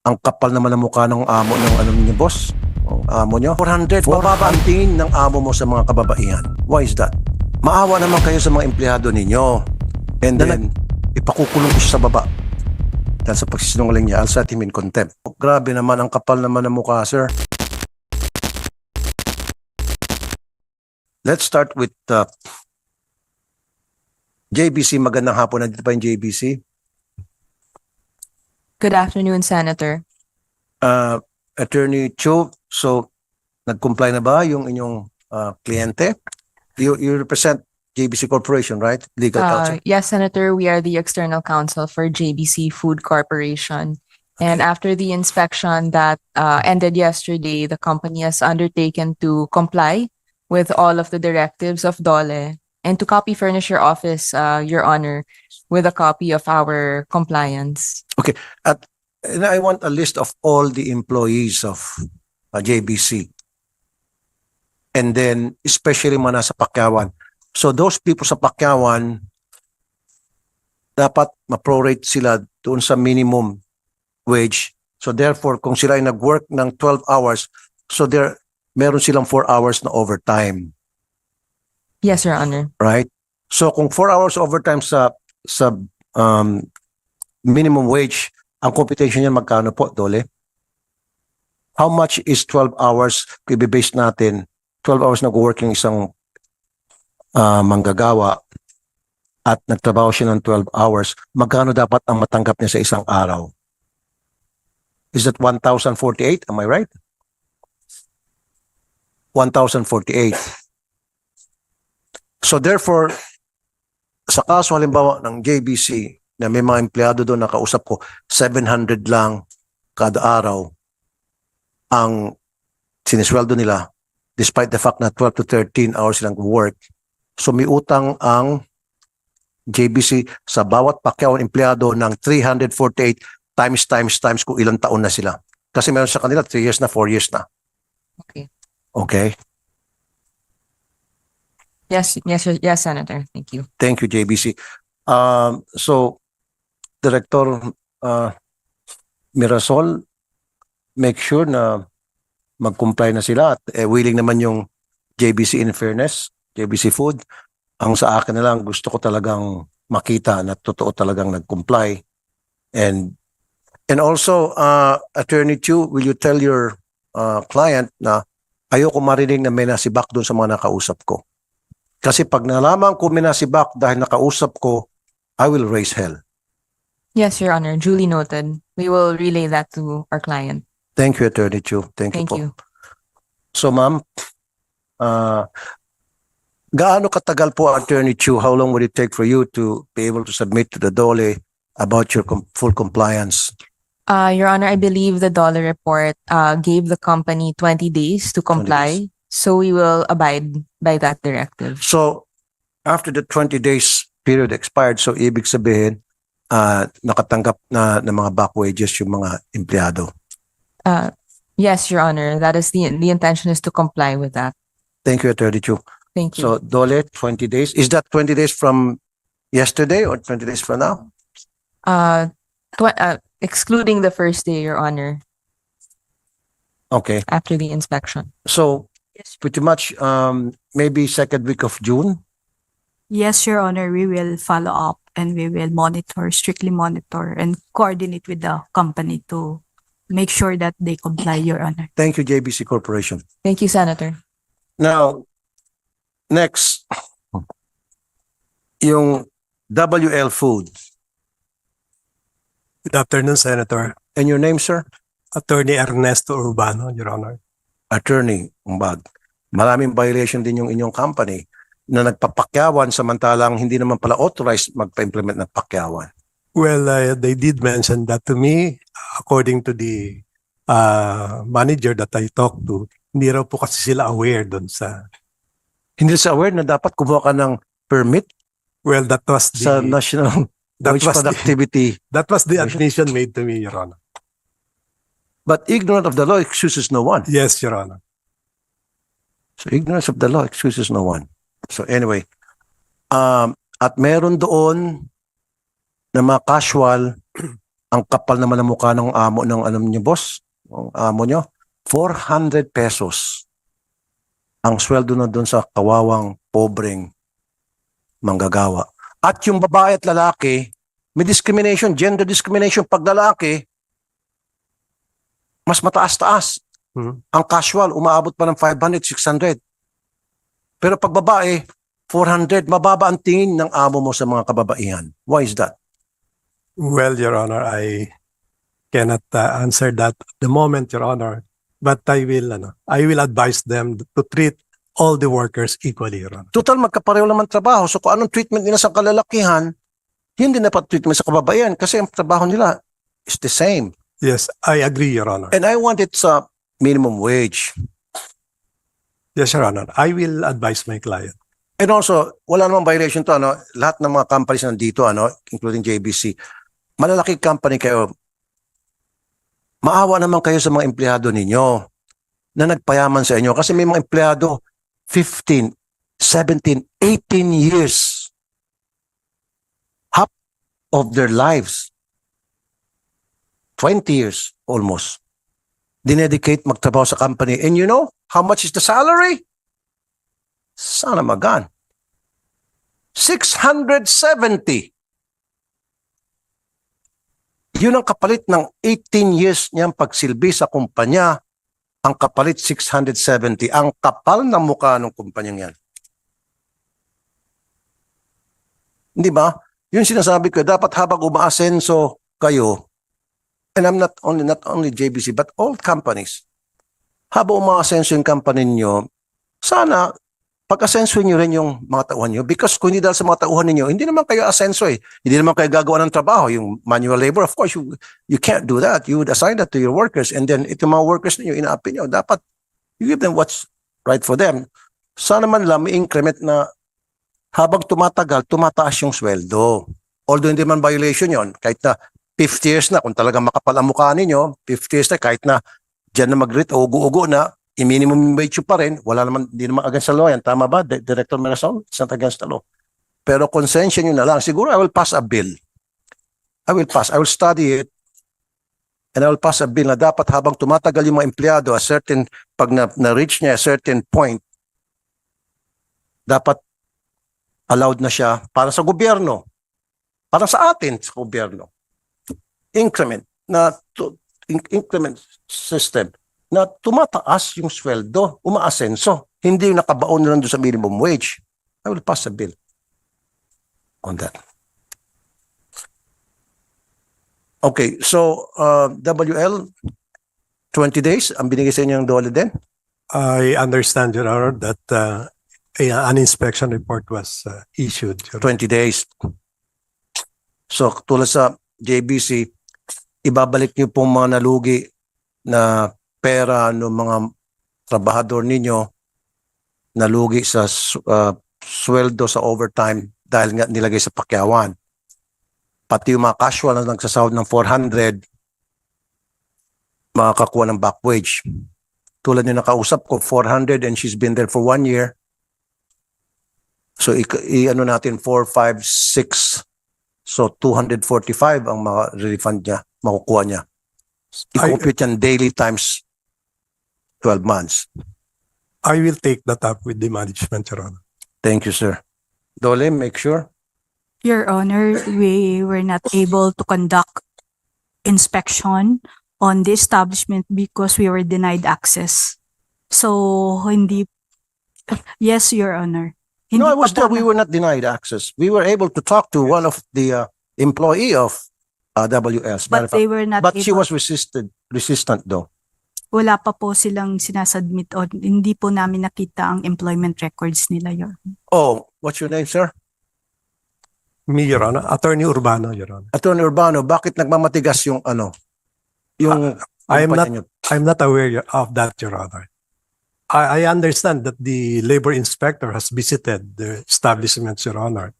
Ang kapal naman ng mukha ng amo ng ano niyo, boss. Ang amo niyo. 400. Mababa ang tingin ng amo mo sa mga kababaihan. Why is that? Maawa naman kayo sa mga empleyado ninyo. And then, ipakukulong ko siya sa baba. Dahil sa pagsisinungaling niya, I'll set him in contempt. Grabe naman, ang kapal naman ng mukha, sir. Let's start with JBC. Magandang hapon. Nandito pa yung JBC. Good afternoon, Senator. Attorney Cho, so nag-comply na ba yung inyong kliyente? You represent JBC Corporation, right? Legal counsel. Yes, Senator, we are the external counsel for JBC Food Corporation. And after the inspection that ended yesterday, the company has undertaken to comply with all of the directives of DOLE and to copy furnish your office, Your Honor, with a copy of our compliance. And I want a list of all the employees of JBC. And then, especially mga nasa Pakyawan. So those people sa Pakyawan, dapat ma-prorate sila doon sa minimum wage. So therefore, kung sila ay nag-work ng 12 hours, so meron silang 4 hours na overtime. Yes, Your Honor. Right? So kung 4 hours overtime sa minimum wage, ang computation niyan magkano po, Dole? How much is 12 hours? Kung i-base natin, 12 hours nag-work yung isang manggagawa at nagtrabaho siya ng 12 hours, magkano dapat ang matanggap niya sa isang araw? Is that 1,048? Am I right? 1,048. So therefore, sa kaso halimbawa ng JBC, na may mga empleyado doon nakausap ko, 700 lang kada araw ang sinisweldo nila despite the fact na 12 to 13 hours silang work. So may utang ang JBC sa bawat Pakyawan empleyado ng 348 times kung ilang taon na sila. Kasi meron sa kanila 3 years na, 4 years na. Okay. Okay? Yes, Senator. Thank you. Thank you, JBC. So, Director Mirasol, make sure na mag-comply na sila at willing naman yung JBC in fairness, JBC Food. Ang sa akin na lang, gusto ko talagang makita na totoo talagang nag-comply. And also, Attorney Chu, will you tell your client na ayoko marinig na may nasibak doon sa mga nakausap ko? Kasi pag nalaman ko may nasibak dahil nakausap ko, I will raise hell. Yes, Your Honor. Duly noted. We will relay that to our client. Thank you, Attorney Chu. Thank you Thank po. you. So, ma'am, gaano katagal po, Attorney Chu, how long would it take for you to be able to submit to the DOLE about your full compliance? Your Honor, I believe the dollar report gave the company 20 days to 20 comply. days. So we will abide by that directive. So, after the 20 days period expired, so ibig sabihin, nakatanggap na ng mga back wages yung mga empleyado. Yes, Your Honor. That is the intention is to comply with that. Thank you, Attorney Chu. Thank you. So, DOLE, 20 days. Is that 20 days from yesterday or 20 days from now? Excluding the first day, Your Honor, Okay. after the inspection. So, pretty much maybe second week of June. Yes, Your Honor, we will follow up and we will strictly monitor and coordinate with the company to make sure that they comply, Your Honor. Thank you, JBC Corporation. Thank you, Senator. Now, next, yung WL Foods. Good afternoon, Senator. And your name, sir? Attorney Ernesto Urbano, Your Honor. Attorney Umbag. Maraming violation din yung inyong company na nagpapakyawan samantalang hindi naman pala authorized magpa-implement ng pakyawan. Well, they did mention that to me. According to the manager that I talked to, hindi raw po kasi sila aware doon sa... Hindi sa aware na dapat kumuha ka ng permit Well, that was sa the... National that Wage was the- Productivity. That was the admission made to me, Your Honor. But ignorance of the law excuses no one. Yes, Your Honor. So ignorance of the law excuses no one. So anyway, at meron doon na mga casual Ang kapal naman ng mukha ng amo ng ano niyo, boss. Ng amo niyo. 400 pesos. Ang sweldo na doon sa kawawang, pobreng manggagawa. At yung babae at lalaki, may discrimination, gender discrimination. Pag lalaki, mas mataas-taas. Hmm. Ang casual, umaabot pa ng 500, 600. Pero pag babae, 400, mababa ang tingin ng amo mo sa mga kababaihan. Why is that? Well, Your Honor, I cannot answer that at the moment, Your Honor. But I will advise them to treat all the workers equally, Your Honor. Total, magkapareho naman trabaho. So kung anong treatment nila sa kalalakihan, hindi dapat treatment sa kababaihan kasi ang trabaho nila is the same. Yes, I agree, Your Honor. And I want it sa minimum wage. Yes, Your Honor. I will advise my client. And also, wala namang violation to, ano, lahat ng mga companies na nandito, ano, including JBC, malalaki company kayo, maawa naman kayo sa mga empleyado ninyo na nagpayaman sa inyo kasi may mga empleyado 15, 17, 18 years half of their lives 20 years almost dinedicate magtrabaho sa company, and you know how much is the salary? Sana magan 670. Yun ang kapalit ng 18 years niyang pagsilbi sa kumpanya. Ang kapalit 670. Ang kapal ng mukha ng kumpanyang yan. Hindi ba? Yung sinasabi ko, dapat habang umaasenso kayo, and I'm not only JBC, but all companies, habang umaasenso yung company niyo, sana pag-asenso niyo rin yung mga tauhan niyo, because kung hindi dahil sa mga tauhan niyo, hindi naman kayo asenso eh. Hindi naman kayo gagawa ng trabaho. Yung manual labor, of course, you can't do that. You would assign that to your workers, and then itong mga workers niyo, inaapi niyo, dapat you give them what's right for them. Sana man lang may increment na habang tumatagal, tumataas yung sweldo. Although hindi man violation yon, kahit na 50 years na, kung talagang makapal ang mukha ninyo, 50 years na, kahit na dyan na mag-rate, ugo-ugo na, i-minimum wage pa rin, wala naman, hindi naman against the law yan. Tama ba, Director Merason? It's not against the law. Pero konsensya nyo na lang. Siguro I will pass a bill. I will study it, and I will pass a bill na dapat habang tumatagal yung mga empleyado, pag na-reach niya a certain point, dapat allowed na siya para sa gobyerno. Para sa atin, sa gobyerno. Increment system na tumataas yung sweldo, umaasenso. Hindi yung nakabaon na lang doon sa minimum wage. I will pass a bill on that. Okay, so WL, 20 days, ang binigay sa inyo ng DOLE din? I understand, Your Honor, that an inspection report was issued. Your Honor. 20 days. So, tulad sa JBC, ibabalik niyo pong mga nalugi na pera ng mga trabahador ninyo, nalugi sa sweldo sa overtime dahil nga nilagay sa pakyawan. Pati yung mga casual na nagsasahod ng 400, makakakuha ng back wage. Tulad yung nakausap ko, 400 and she's been there for 1 year. So, i-ano natin, 4, 5, 6. So, 245 ang refund niya, makukuha niya. I-compute yan daily times 12 months. I will take that up with the management, Your Honor. Thank you, sir. Dole, make sure. Your Honor, we were not able to conduct inspection on the establishment because we were denied access. So, yes, Your Honor. No, I was pa there. We were not denied access. We were able to talk to one of the employee of WL's. But they were not But she able. was resistant though. Wala pa po silang sinasubmit o hindi po namin nakita ang employment records nila, Your Honor. Oh, what's your name, sir? Me, Your Honor. Attorney Urbano, Your Honor. Attorney Urbano, bakit nagmamatigas yung yung I'm not kumpanya niyo? I'm not aware of that, Your Honor. I understand that the labor inspector has visited the establishment, Your Honor,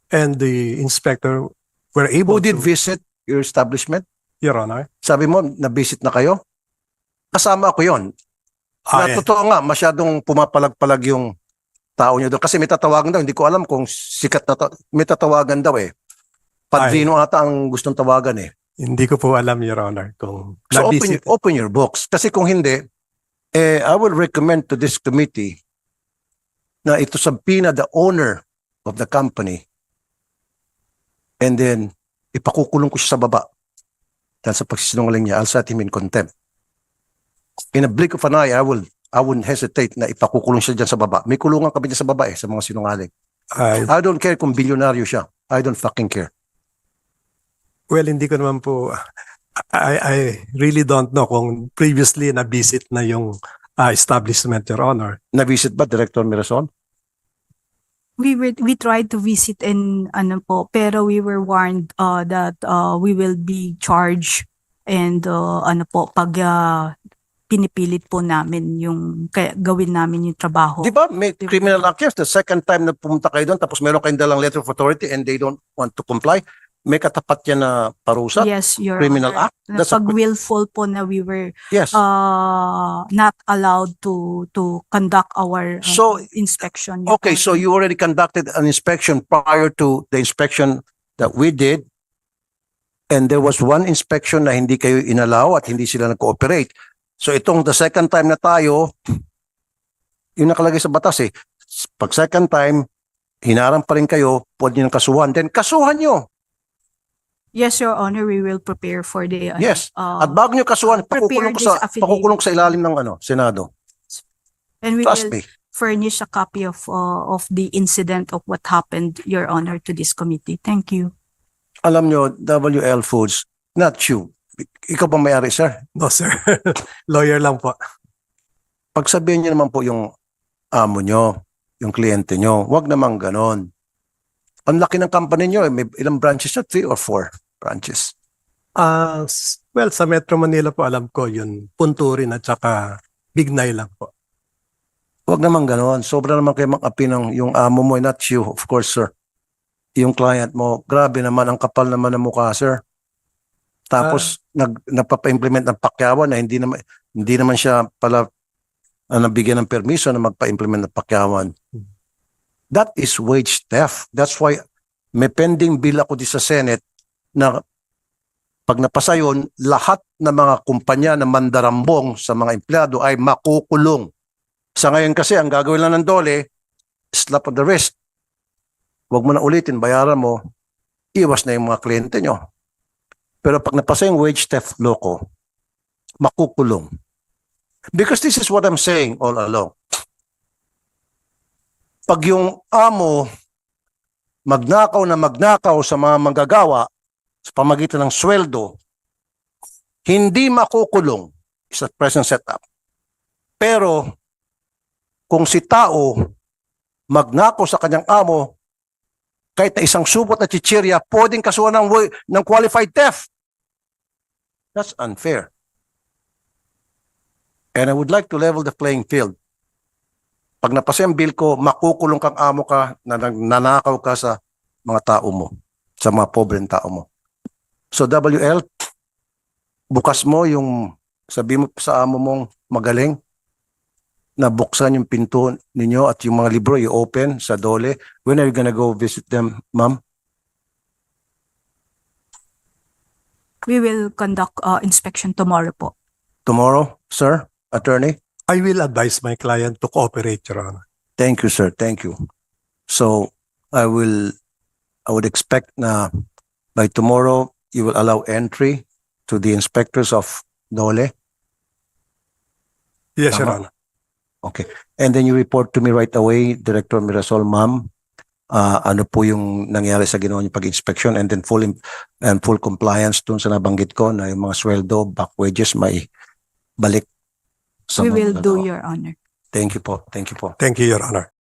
and the inspector were able Who did to, visit your establishment? Your Honor. Sabi mo, na-visit na kayo? Kasama ko yon. Na totoo nga, masyadong pumapalag-palag yung tao niyo doon. Kasi may tatawagan daw, hindi ko alam kung sikat na may tatawagan daw eh. Padrino ata ang gustong tawagan eh. Hindi ko po alam, Your Honor, kung So na-visit. open your books. Kasi kung hindi, I will recommend to this committee na ito subpoena the owner of the company and then ipakukulong ko siya sa baba dahil sa pagsisinungaling niya. I'll set him in contempt. In a blink of an eye, I wouldn't hesitate na ipakukulong siya dyan sa baba. May kulungan kami dyan sa baba sa mga sinungaling. I don't care kung bilyonaryo siya. I don't fucking care. Well, hindi ko naman po, I really don't know kung previously na-visit na yung establishment, Your Honor. Na-visit ba Director Mirasol? We tried to visit in ano po, pero we were warned that we will be charged and ano po pag pinipilit po namin yung gawin namin yung trabaho. Di ba may criminal act yes, the second time na pumunta kayo doon tapos meron kayong dalang letter of authority and they don't want to comply, may katapat yan na parusa? Yes, Your Criminal Honor. act? That's a- Pag willful po na we were Yes. not allowed to conduct our So, inspection. Your Okay, so Honor. you already conducted an inspection prior to the inspection that we did and there was one inspection na hindi kayo inalaw at hindi sila nag-cooperate. So itong the second time na tayo, yung nakalagay sa batas pag second time, hinarang pa rin kayo, pwede nyo ng kasuhan, then kasuhan nyo. Yes, Your Honor, we will prepare for the Yes. At bago nyo kasuhan, prepare this affidavit. pakukulong ko sa ilalim ng Senado. and we Trust will me. furnish a copy of the incident of what happened, Your Honor, to this committee. Thank you. Alam nyo, WL Foods, not you. Ikaw pa may-ari, sir. No, sir. Lawyer lang po. Pagsabihin nyo naman po yung amo nyo, yung kliyente nyo. Huwag naman ganon. Ang laki ng company nyo, may ilang branches na? 3 or 4 branches. Well, sa Metro Manila po, alam ko yun, Punturin at saka Bignay lang po. Huwag naman ganon. Sobra naman kayo mag-api ng yung amo mo, not you, of course, sir. Yung client mo, grabe naman, ang kapal naman ng mukha, sir. Tapos, nagpapa-implement ng pakyawan na hindi naman siya pala nabigyan ng permiso na magpa-implement ng pakyawan. That is wage theft. That's why may pending bill ako di sa Senate na pag napasa yun, lahat ng mga kumpanya na mandarambong sa mga empleyado ay makukulong. Sa ngayon kasi, ang gagawin lang ng DOLE, slap on the wrist. Huwag mo na ulitin, bayaran mo, iwas na yung mga kliyente nyo. Pero pag napasa yung wage theft loko, makukulong. Because this is what I'm saying all along. Pag yung amo magnakaw sa mga manggagawa sa pamagitan ng sweldo, hindi makukulong sa present setup. Pero kung si tao magnakaw sa kanyang amo, kahit na isang supot na chichirya, pwedeng kasuhan ng qualified theft. That's unfair. And I would like to level the playing field. Pag napasa yung bill ko, makukulong kang amo ka na nanakaw ka sa mga tao mo, sa mga pobreng tao mo. So WL, bukas mo yung, sabi mo sa amo mong magaling, na buksan yung pinto ninyo at yung mga libro i-open sa DOLE. When are you gonna go visit them, ma'am? We will conduct inspection tomorrow po. Tomorrow, sir, attorney? I will advise my client to cooperate, Your Honor. Thank you, sir. Thank you. So, I would expect na by tomorrow, you will allow entry to the inspectors of DOLE. Yes, Your Tama. Honor. Okay. And then you report to me right away, Director Mirasol, ma'am, ano po yung nangyari sa ginawa niyo pag-inspection and then full compliance dun sa nabanggit ko na yung mga sweldo, back wages, may balik sa We mga will do, nagawa. Your Honor. Thank you po. Thank you po. Thank you, Your Honor.